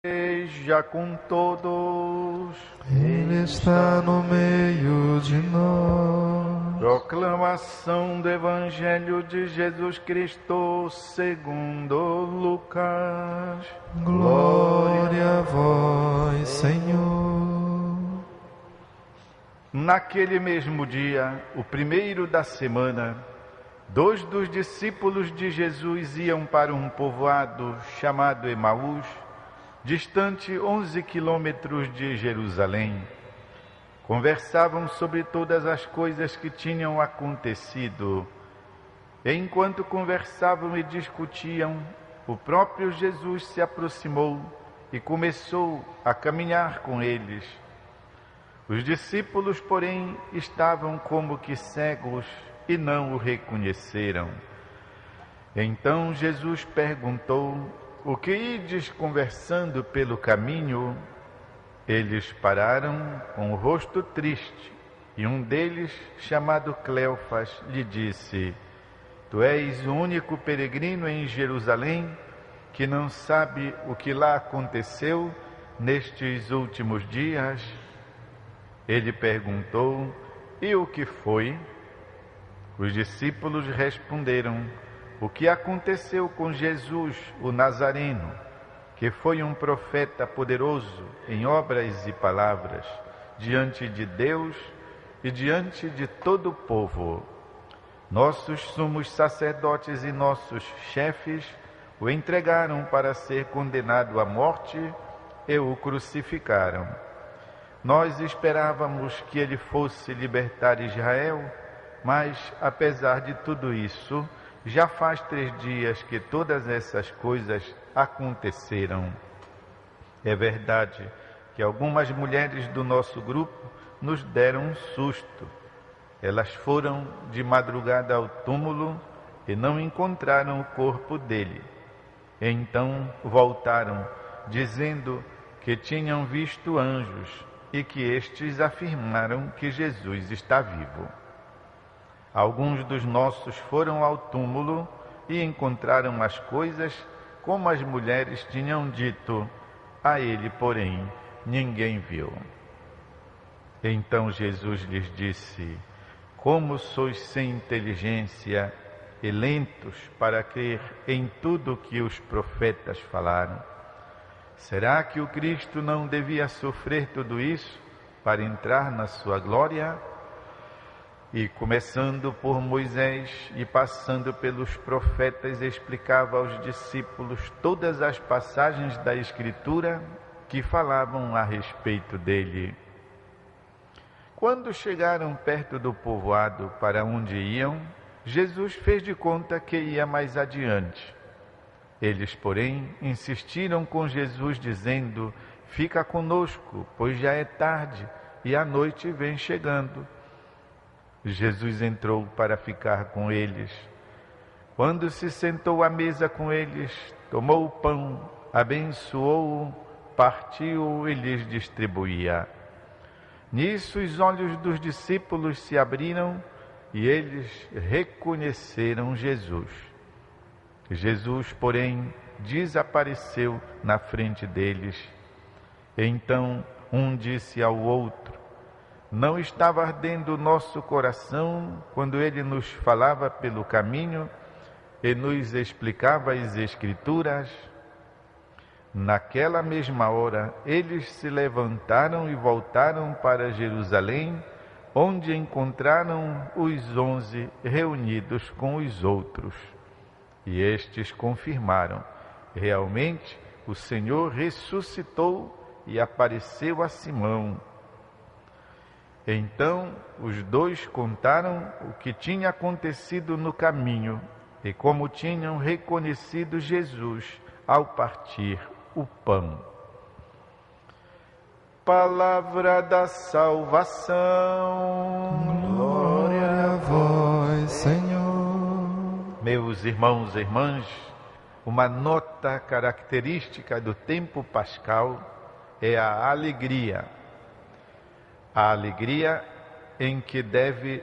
Esteja com todos. Ele está no meio de nós. Proclamação do Evangelho de Jesus Cristo segundo Lucas. Glória a vós, Senhor. Naquele mesmo dia, o primeiro da semana, 2 dos discípulos de Jesus iam para um povoado chamado Emaús, distante 11 quilômetros de Jerusalém. Conversavam sobre todas as coisas que tinham acontecido. E enquanto conversavam e discutiam, o próprio Jesus se aproximou e começou a caminhar com eles. Os discípulos, porém, estavam como que cegos e não o reconheceram. Então Jesus perguntou: "O que ides conversando pelo caminho?" Eles pararam com o rosto triste, e um deles, chamado Cleofas, lhe disse: "Tu és o único peregrino em Jerusalém que não sabe o que lá aconteceu nestes últimos dias?" Ele perguntou: "E o que foi?" Os discípulos responderam: "O que aconteceu com Jesus, o Nazareno, que foi um profeta poderoso em obras e palavras, diante de Deus e diante de todo o povo. Nossos sumos sacerdotes e nossos chefes o entregaram para ser condenado à morte e o crucificaram. Nós esperávamos que ele fosse libertar Israel, mas, apesar de tudo isso, já faz 3 dias que todas essas coisas aconteceram. É verdade que algumas mulheres do nosso grupo nos deram um susto. Elas foram de madrugada ao túmulo e não encontraram o corpo dele. Então voltaram, dizendo que tinham visto anjos e que estes afirmaram que Jesus está vivo. Alguns dos nossos foram ao túmulo e encontraram as coisas como as mulheres tinham dito. A ele, porém, ninguém viu." Então Jesus lhes disse: "Como sois sem inteligência e lentos para crer em tudo que os profetas falaram. Será que o Cristo não devia sofrer tudo isso para entrar na sua glória?" E começando por Moisés e passando pelos profetas, explicava aos discípulos todas as passagens da Escritura que falavam a respeito dele. Quando chegaram perto do povoado para onde iam, Jesus fez de conta que ia mais adiante. Eles, porém, insistiram com Jesus, dizendo: "Fica conosco, pois já é tarde e a noite vem chegando." Jesus entrou para ficar com eles. Quando se sentou à mesa com eles, tomou o pão, abençoou-o, partiu-o e lhes distribuía. Nisso os olhos dos discípulos se abriram e eles reconheceram Jesus. Jesus, porém, desapareceu na frente deles. Então um disse ao outro: "Não estava ardendo o nosso coração quando ele nos falava pelo caminho e nos explicava as Escrituras?" Naquela mesma hora, eles se levantaram e voltaram para Jerusalém, onde encontraram os 11 reunidos com os outros. E estes confirmaram: realmente o Senhor ressuscitou e apareceu a Simão. Então os 2 contaram o que tinha acontecido no caminho e como tinham reconhecido Jesus ao partir o pão. Palavra da salvação. Glória a vós, Senhor. Meus irmãos e irmãs, uma nota característica do tempo pascal é a alegria. A alegria em que deve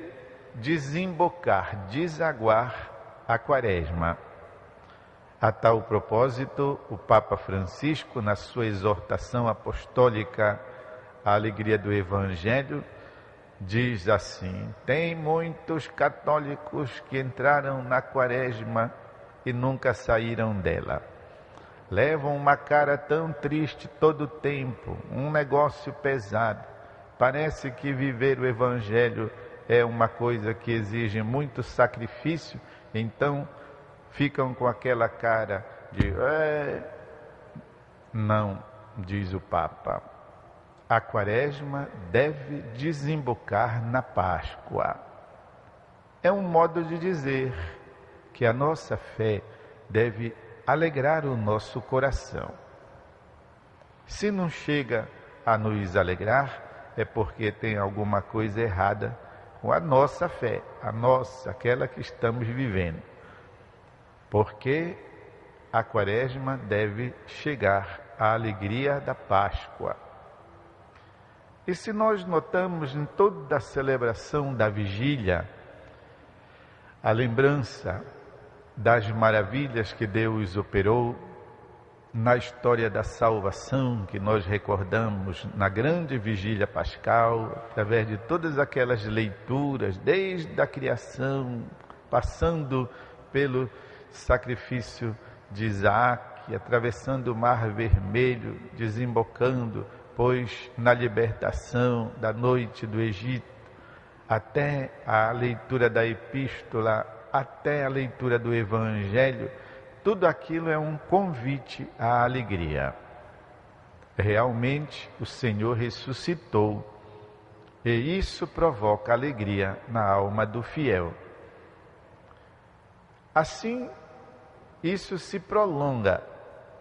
desembocar, desaguar a Quaresma. A tal propósito, o Papa Francisco, na sua exortação apostólica à alegria do Evangelho, diz assim: tem muitos católicos que entraram na Quaresma e nunca saíram dela. Levam uma cara tão triste todo o tempo, um negócio pesado. Parece que viver o Evangelho é uma coisa que exige muito sacrifício, então ficam com aquela cara de... Não, diz o Papa, a Quaresma deve desembocar na Páscoa. É um modo de dizer que a nossa fé deve alegrar o nosso coração. Se não chega a nos alegrar, é porque tem alguma coisa errada com a nossa fé, a nossa, aquela que estamos vivendo. Porque a Quaresma deve chegar à alegria da Páscoa. E se nós notamos em toda a celebração da vigília a lembrança das maravilhas que Deus operou na história da salvação, que nós recordamos na grande vigília pascal, através de todas aquelas leituras, desde a criação, passando pelo sacrifício de Isaac, atravessando o Mar Vermelho, desembocando, pois na libertação da noite do Egito, até a leitura da epístola, até a leitura do Evangelho, tudo aquilo é um convite à alegria. Realmente o Senhor ressuscitou e isso provoca alegria na alma do fiel. Assim, isso se prolonga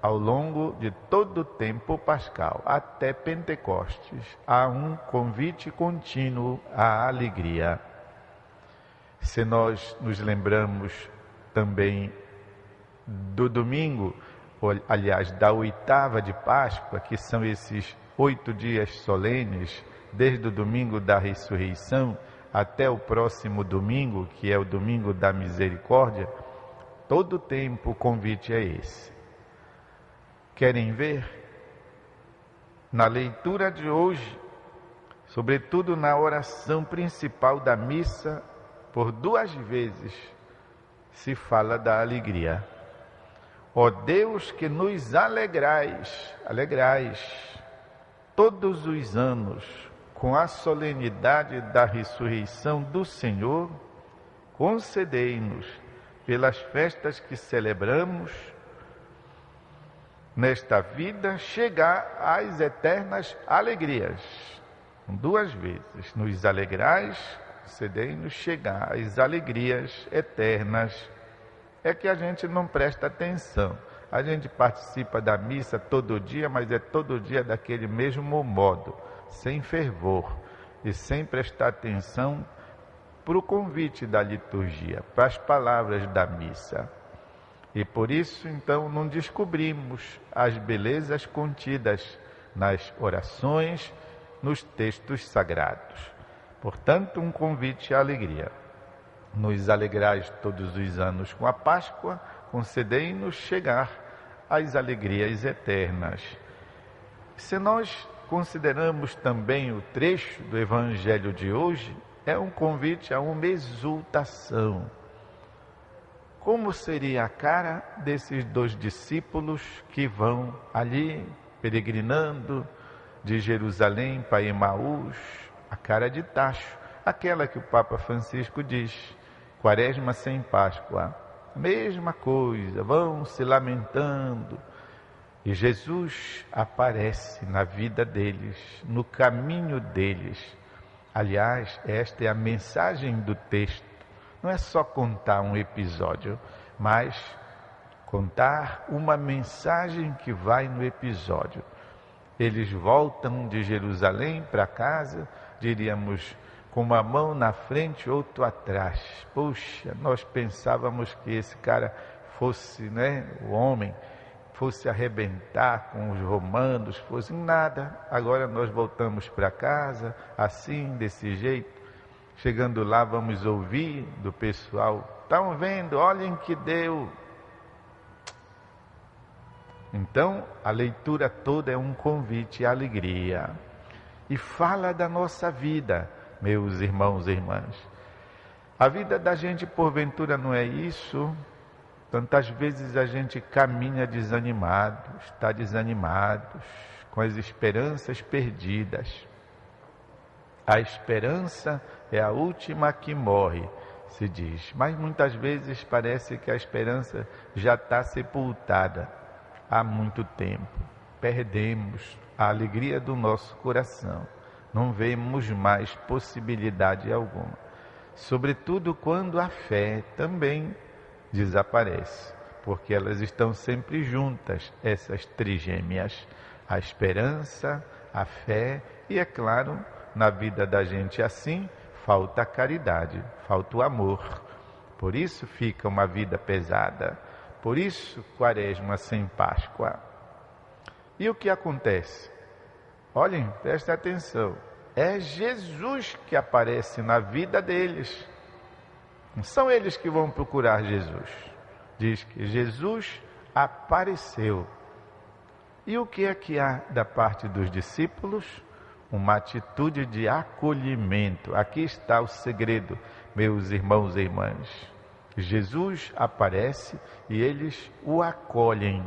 ao longo de todo o tempo pascal, até Pentecostes. Há um convite contínuo à alegria. Se nós nos lembramos também do domingo, aliás, da oitava de Páscoa, que são esses 8 dias solenes, desde o domingo da ressurreição até o próximo domingo, que é o domingo da misericórdia, todo o tempo o convite é esse. Querem ver? Na leitura de hoje, sobretudo na oração principal da missa, por 2 vezes se fala da alegria. Ó Deus, que nos alegrais todos os anos com a solenidade da ressurreição do Senhor, concedei-nos, pelas festas que celebramos nesta vida, chegar às eternas alegrias. 2 vezes, nos alegrais, concedei-nos chegar às alegrias eternas. É que a gente não presta atenção. A gente participa da missa todo dia, mas é todo dia daquele mesmo modo, sem fervor e sem prestar atenção para o convite da liturgia, para as palavras da missa. E por isso, então, não descobrimos as belezas contidas nas orações, nos textos sagrados. Portanto, um convite à alegria. Nos alegrais todos os anos com a Páscoa, concedei-nos chegar às alegrias eternas. Se nós consideramos também o trecho do Evangelho de hoje, é um convite a uma exultação. Como seria a cara desses 2 discípulos que vão ali peregrinando de Jerusalém para Emaús? A cara de tacho, aquela que o Papa Francisco diz, Quaresma sem Páscoa, mesma coisa, vão se lamentando. E Jesus aparece na vida deles, no caminho deles. Aliás, esta é a mensagem do texto. Não é só contar um episódio, mas contar uma mensagem que vai no episódio. Eles voltam de Jerusalém para casa, diríamos, com uma mão na frente, outro atrás. Puxa, nós pensávamos que esse cara fosse, o homem, fosse arrebentar com os romanos, fosse nada. Agora nós voltamos para casa, assim, desse jeito. Chegando lá, vamos ouvir do pessoal: estão vendo, olhem que deu. Então, a leitura toda é um convite à alegria. E fala da nossa vida, meus irmãos e irmãs. A vida da gente, porventura, não é isso? Tantas vezes a gente caminha desanimado, está desanimado, com as esperanças perdidas. A esperança é a última que morre, se diz. Mas muitas vezes parece que a esperança já está sepultada há muito tempo. Perdemos a alegria do nosso coração. Não vemos mais possibilidade alguma. Sobretudo quando a fé também desaparece, porque elas estão sempre juntas, essas trigêmeas. A esperança, a fé e, é claro, na vida da gente assim, falta a caridade, falta o amor. Por isso fica uma vida pesada. Por isso, Quaresma sem Páscoa. E o que acontece? Olhem, prestem atenção. É Jesus que aparece na vida deles. Não são eles que vão procurar Jesus. Diz que Jesus apareceu. E o que é que há da parte dos discípulos? Uma atitude de acolhimento. Aqui está o segredo, meus irmãos e irmãs. Jesus aparece e eles o acolhem.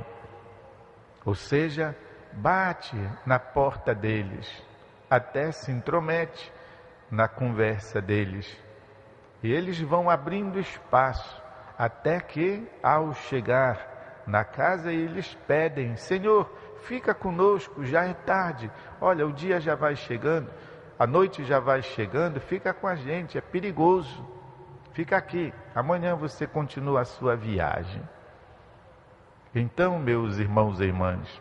Ou seja, bate na porta deles, até se intromete na conversa deles. E eles vão abrindo espaço, até que, ao chegar na casa, eles pedem: Senhor, fica conosco, já é tarde. Olha, o dia já vai chegando, a noite já vai chegando, fica com a gente, é perigoso. Fica aqui, amanhã você continua a sua viagem. Então, meus irmãos e irmãs,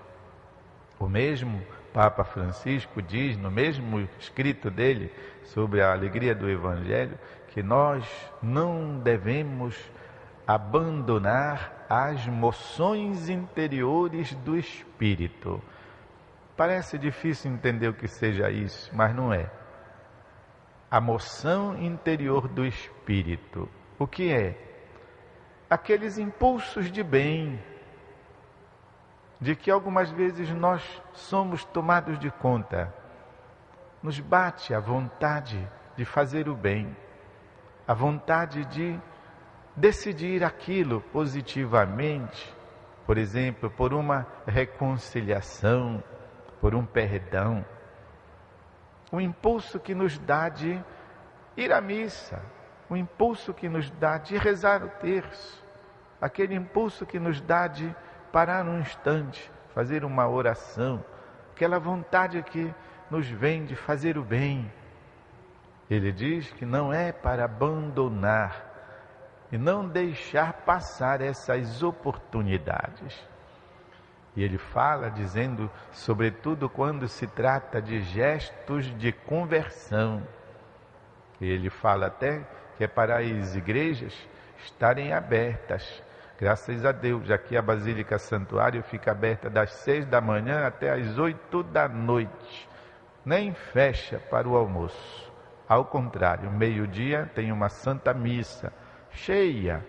o mesmo Papa Francisco diz, no mesmo escrito dele, sobre a alegria do Evangelho, que nós não devemos abandonar as moções interiores do Espírito. Parece difícil entender o que seja isso, mas não é. A moção interior do Espírito. O que é? Aqueles impulsos de bem, de que algumas vezes nós somos tomados de conta. Nos bate a vontade de fazer o bem, a vontade de decidir aquilo positivamente, por exemplo, por uma reconciliação, por um perdão. O impulso que nos dá de ir à missa, o impulso que nos dá de rezar o terço, aquele impulso que nos dá de parar um instante, fazer uma oração, aquela vontade que nos vem de fazer o bem. Ele diz que não é para abandonar e não deixar passar essas oportunidades. E ele fala dizendo, sobretudo quando se trata de gestos de conversão. Ele fala até que é para as igrejas estarem abertas. Graças a Deus, aqui a Basílica Santuário fica aberta das 6 da manhã até as 8 da noite. Nem fecha para o almoço. Ao contrário, meio-dia tem uma Santa Missa cheia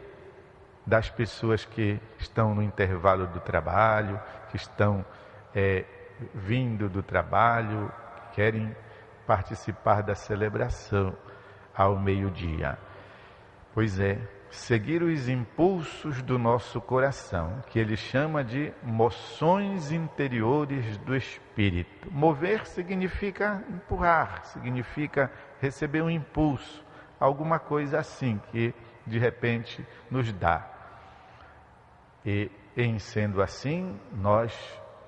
das pessoas que estão no intervalo do trabalho, que estão vindo do trabalho, que querem participar da celebração ao meio-dia. Pois é, seguir os impulsos do nosso coração, que ele chama de moções interiores do Espírito. Mover significa empurrar, significa receber um impulso, alguma coisa assim que de repente nos dá. E em sendo assim, nós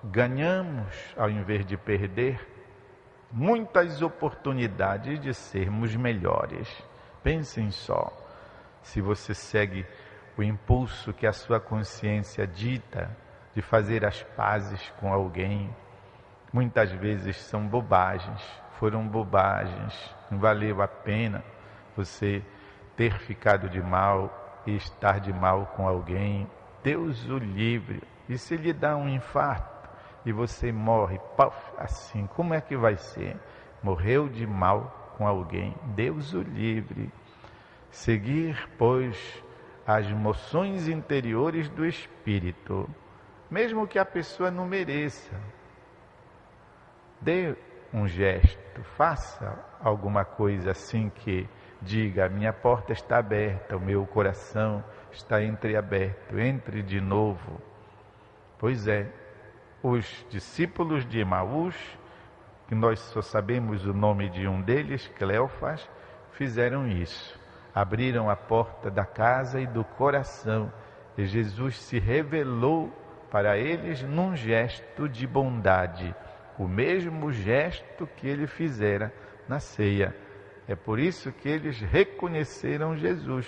ganhamos, ao invés de perder, muitas oportunidades de sermos melhores. Pensem só. Se você segue o impulso que a sua consciência dita de fazer as pazes com alguém, muitas vezes são bobagens, foram bobagens, não valeu a pena você ter ficado de mal e estar de mal com alguém. Deus o livre. E se lhe dá um infarto e você morre, assim, como é que vai ser? Morreu de mal com alguém, Deus o livre. Seguir, pois, as moções interiores do Espírito, mesmo que a pessoa não mereça. Dê um gesto, faça alguma coisa assim que diga: minha porta está aberta, o meu coração está entreaberto, entre de novo. Pois é, os discípulos de Emaús, que nós só sabemos o nome de um deles, Cleofas, fizeram isso. Abriram a porta da casa e do coração, e Jesus se revelou para eles num gesto de bondade, o mesmo gesto que ele fizera na ceia. É por isso que eles reconheceram Jesus,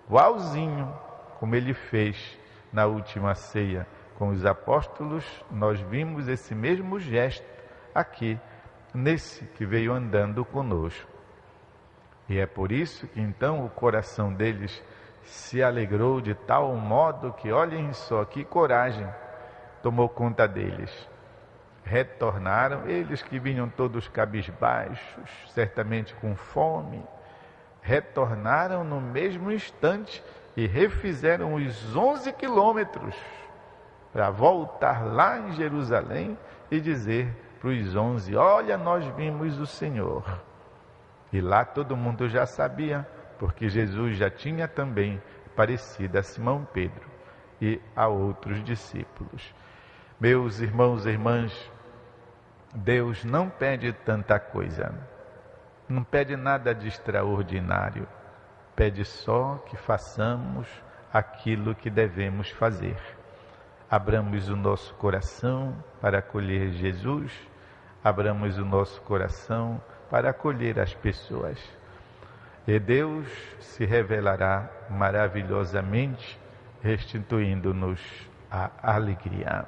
igualzinho como ele fez na última ceia. Com os apóstolos, nós vimos esse mesmo gesto aqui, nesse que veio andando conosco. E é por isso que então o coração deles se alegrou de tal modo que, olhem só que coragem tomou conta deles. Retornaram, eles que vinham todos cabisbaixos, certamente com fome, retornaram no mesmo instante e refizeram os 11 quilômetros para voltar lá em Jerusalém e dizer para os 11, olha, nós vimos o Senhor. E lá todo mundo já sabia, porque Jesus já tinha também aparecido a Simão Pedro e a outros discípulos. Meus irmãos e irmãs, Deus não pede tanta coisa, não pede nada de extraordinário, pede só que façamos aquilo que devemos fazer. Abramos o nosso coração para acolher Jesus, abramos o nosso coração para acolher as pessoas. E Deus se revelará maravilhosamente, restituindo-nos a alegria.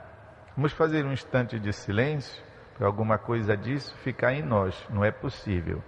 Vamos fazer um instante de silêncio, para alguma coisa disso ficar em nós, não é possível.